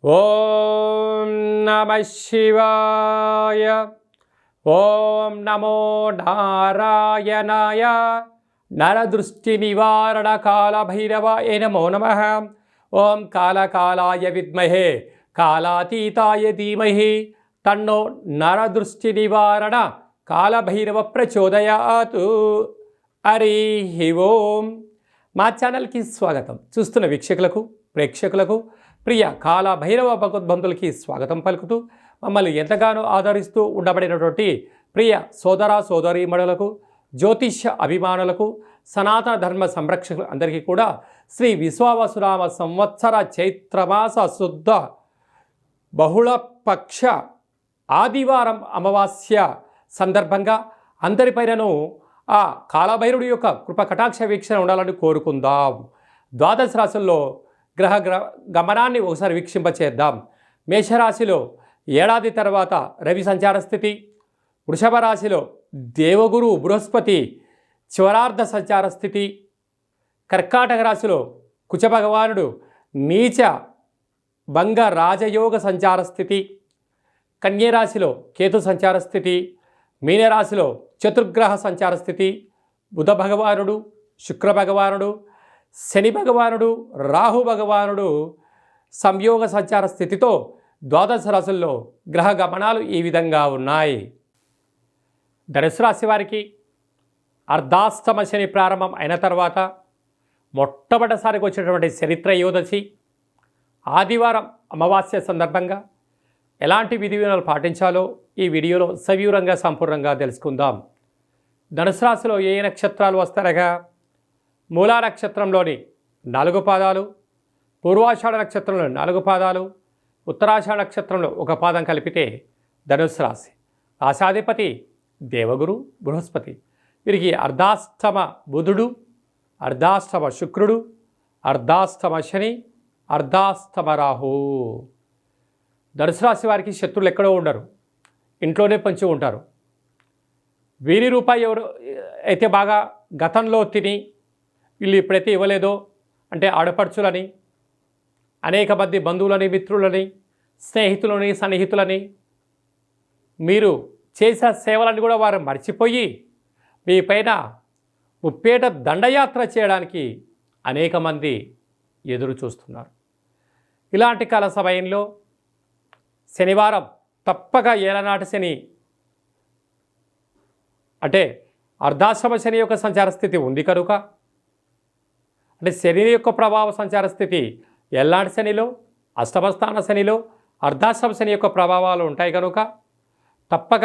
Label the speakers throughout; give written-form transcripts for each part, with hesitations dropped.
Speaker 1: ఓం నమ శివాయ. ఓం నమో నారాయణాయ. నరదృష్టి నివారణ కాళభైరవాయ నమో నమః. ఓం కాళకాలాయ విద్మహే కాళాతీతాయ ధీమహి తన్నో నరదృష్టి నివారణ కాళభైరవ ప్రచోదయాత్. హరి ఓం. మా ఛానల్కి స్వాగతం. చూస్తున్న వీక్షకులకు ప్రేక్షకులకు ప్రియ కాళభైరవ భగవద్బంధులకి స్వాగతం పలుకుతూ మమ్మల్ని ఎంతగానో ఆదరిస్తూ ఉండబడినటువంటి ప్రియ సోదర సోదరీమణులకు జ్యోతిష్య అభిమానులకు సనాతన ధర్మ సంరక్షకులు అందరికీ కూడా శ్రీ విశ్వావసునామ సంవత్సర చైత్రమాస శుద్ధ బహుళపక్ష ఆదివారం అమావాస్య సందర్భంగా అందరిపైనను ఆ కాళభైరుడి యొక్క కృప కటాక్ష వీక్షణ ఉండాలని కోరుకుందాం. ద్వాదశ రాశుల్లో గ్రహ గమనాన్ని ఒకసారి వీక్షింపచేద్దాం. మేషరాశిలో ఏడాది తర్వాత రవి సంచార స్థితి, వృషభ రాశిలో దేవగురు బృహస్పతి చివరార్ధ సంచార స్థితి, కర్కాటక రాశిలో కుచ భగవానుడు నీచ భంగ రాజయోగ సంచార స్థితి, కన్యరాశిలో కేతు సంచార స్థితి, మీనరాశిలో చతుర్గ్రహ సంచార స్థితి, బుధ భగవానుడు శుక్ర భగవానుడు శని భగవానుడు రాహు భగవానుడు సంయోగ సంచార స్థితితో ద్వాదశ రాశుల్లో గ్రహ గమనాలు ఈ విధంగా ఉన్నాయి. ధనుసు రాశి వారికి అర్ధాష్టమ శని ప్రారంభం అయిన తర్వాత మొట్టమొదటిసారికి వచ్చినటువంటి శనిత్రయోదశి ఆదివారం అమావాస్య సందర్భంగా ఎలాంటి విధి విధానాలు పాటించాలో ఈ వీడియోలో సవివరంగా సంపూర్ణంగా తెలుసుకుందాం. ధనుసు రాశిలో ఏ నక్షత్రాలు వస్తారగా మూలా నక్షత్రంలోని 4 పాదాలు, పూర్వాషాఢ నక్షత్రంలో 4 పాదాలు, ఉత్తరాషాఢ నక్షత్రంలో 1 పాదం కలిపితే ధనుసు రాశి. రాశాధిపతి దేవగురు బృహస్పతి. వీరికి అర్ధాష్టమ బుధుడు, అర్ధాష్టమ శుక్రుడు, అర్ధాష్టమ శని, అర్ధాష్టమ రాహు. ధనుసు రాశి వారికి శత్రువులు ఎక్కడో ఉండరు, ఇంట్లోనే పంచి ఉంటారు. వీరి రూపాయి ఎవరు అయితే బాగా గతంలో తిని వీళ్ళు ఇప్పుడైతే ఇవ్వలేదో అంటే ఆడపడుచులని, అనేక మంది బంధువులని, మిత్రులని, స్నేహితులని, సన్నిహితులని మీరు చేసే సేవలను కూడా వారు మర్చిపోయి మీ పైన ముప్పేట దండయాత్ర చేయడానికి అనేక మంది ఎదురు చూస్తున్నారు. ఇలాంటి కాల సమయంలో శనివారం తప్పక ఏలనాటి శని అంటే అర్ధాశ్రమ శని యొక్క సంచార స్థితి ఉంది కనుక, అంటే శని యొక్క ప్రభావ సంచార స్థితి ఎల్లాంటి శనిలో, అష్టమస్థాన శనిలో అర్ధాశ్రమ శని యొక్క ప్రభావాలు ఉంటాయి కనుక తప్పక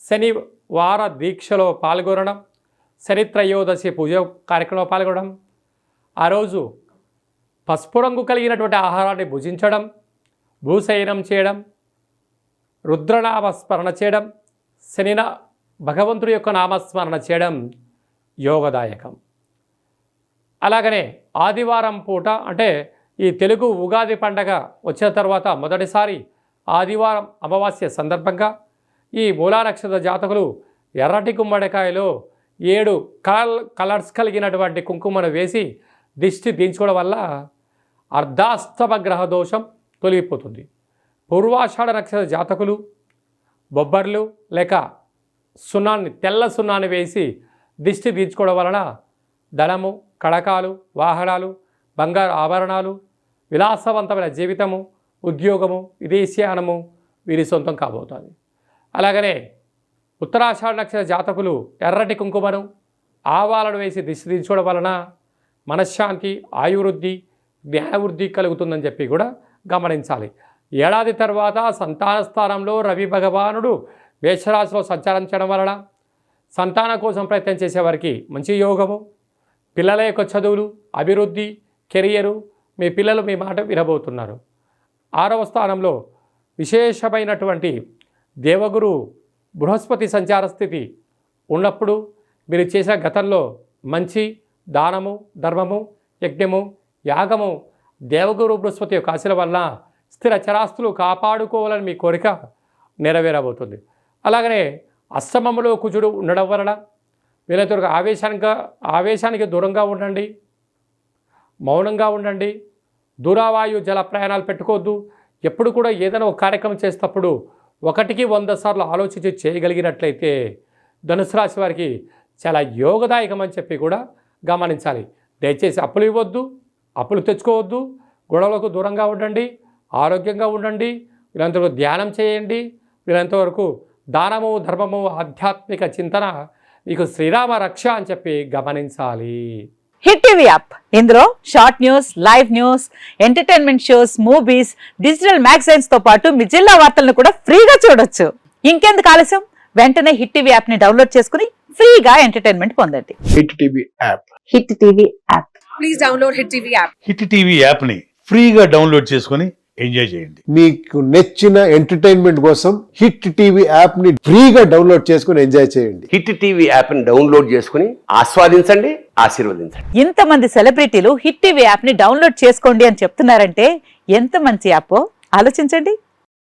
Speaker 1: శనివార దీక్షలో పాల్గొనడం, శనిత్రయోదశి పూజ కార్యక్రమంలో పాల్గొనడం, ఆ రోజు పసుపు రంగు కలిగినటువంటి ఆహారాన్ని భుజించడం, భూశయనం చేయడం, రుద్రనామస్మరణ చేయడం, భగవంతుడి యొక్క నామస్మరణ చేయడం యోగదాయకం. అలాగనే ఆదివారం పూట అంటే ఈ తెలుగు ఉగాది పండగ వచ్చిన తర్వాత మొదటిసారి ఆదివారం అమావాస్య సందర్భంగా ఈ మూలా నక్షత్ర జాతకులు ఎర్రటి గుమ్మడికాయలో 7 కలర్స్ కలిగినటువంటి కుంకుమను వేసి దిష్టి దించుకోవడం వల్ల అర్ధాష్టమ గ్రహ దోషం తొలగిపోతుంది. పూర్వాషాఢ నక్షత్ర జాతకులు బొబ్బర్లు లేక తెల్ల సున్నాన్ని వేసి దిష్టి దించుకోవడం వలన ధనము, కడకాలు, వాహనాలు, బంగారు ఆభరణాలు, విలాసవంతమైన జీవితము, ఉద్యోగము, విదేశీయానము వీరి సొంతం కాబోతుంది. అలాగనే ఉత్తరాషాఢ నక్షత్ర జాతకులు ఎర్రటి కుంకుమను, ఆవాలను వేసి దిష్టి దించుకోవడం వలన మనశ్శాంతి, ఆయువృద్ధి, జ్ఞానవృద్ధి కలుగుతుందని చెప్పి కూడా గమనించాలి. ఏడాది తర్వాత సంతాన స్థానంలో రవి భగవానుడు మేషరాశిలో సంచారం చేయడం వలన సంతానం కోసం ప్రయత్నం చేసేవారికి మంచి యోగము, పిల్లల యొక్క చదువులు, అభివృద్ధి, కెరియరు, మీ పిల్లలు మీ మాట వినబోతున్నారు. 6వ స్థానంలో విశేషమైనటువంటి దేవగురు బృహస్పతి సంచార స్థితి ఉన్నప్పుడు మీరు చేసిన గతంలో మంచి దానము, ధర్మము, యజ్ఞము, యాగము దేవగురు బృహస్పతి యొక్క ఆశల వల్ల స్థిర చరాస్తులు కాపాడుకోవాలని మీ కోరిక నెరవేరబోతుంది. అలాగనే అష్టమంలో కుజుడు ఉండడం వలన వీళ్ళతో ఆవేశానికి దూరంగా ఉండండి, మౌనంగా ఉండండి, దూరావాయు జల ప్రయాణాలు పెట్టుకోవద్దు, ఎప్పుడు కూడా ఏదైనా ఒక కార్యక్రమం చేసేటప్పుడు 1కి 100 సార్లు ఆలోచించి చేయగలిగినట్లయితే ధనుసు రాశి వారికి చాలా యోగదాయకం అని చెప్పి కూడా గమనించాలి. దయచేసి అప్పులు ఇవ్వద్దు, అప్పులు తెచ్చుకోవద్దు, గొడవలకు దూరంగా ఉండండి, ఆరోగ్యంగా ఉండండి, వీళ్ళంతవరకు ధ్యానం చేయండి, వీళ్ళంతవరకు దానము, ధర్మము, ఆధ్యాత్మిక చింతన మీకు శ్రీరామ రక్ష అని చెప్పి గమనించాలి.
Speaker 2: హిట్ టీవీ యాప్, ఇందులో short news, live news, entertainment shows, movies, digital magazines తో పాటు మీ జిల్లా వార్తలను కూడా ఫ్రీగా చూడొచ్చు. ఇంకెందుకు ఆలస్యం, వెంటనే హిట్ టీవీ యాప్ ని డౌన్లోడ్ చేసుకుని ఫ్రీగా ఎంటర్టైన్మెంట్ పొందండి.
Speaker 3: Hit TV app.
Speaker 2: Hit TV app.
Speaker 4: Please download hit TV app.
Speaker 5: Hit TV app ని ఫ్రీగా డౌన్లోడ్ చేసుకుని ఎంజాయ్ చేయండి.
Speaker 3: మీకు నచ్చిన ఎంటర్టైన్మెంట్ కోసం హిట్ టీవీ యాప్ ని ఫ్రీగా డౌన్లోడ్ చేసుకుని ఎంజాయ్ చేయండి.
Speaker 6: హిట్ టీవీ యాప్ ని డౌన్లోడ్ చేసుకుని ఆస్వాదించండి, ఆశీర్వదించండి.
Speaker 2: ఇంతమంది సెలబ్రిటీలు హిట్ టీవీ యాప్ ని డౌన్లోడ్ చేసుకోండి అని చెప్తున్నారంటే ఎంత మంచి యాప్ ఆలోచించండి.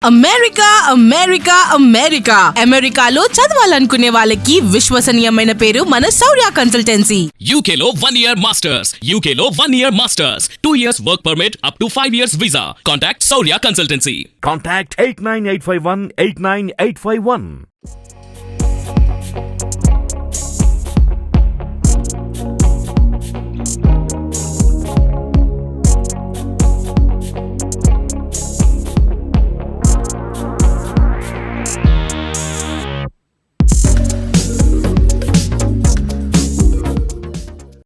Speaker 7: అమెరికా అమెరికా అమెరికా అమెరికాలో చదవాలనుకునే వాళ్ళకి విశ్వసనీయమైన పేరు మన శౌర్య కన్సల్టెన్సీ.
Speaker 8: UK లో 1 year masters, UK లో 1 year masters, 2 years work permit up to 5 years visa. Contact Saurya Consultancy.
Speaker 9: Contact 89851 89851.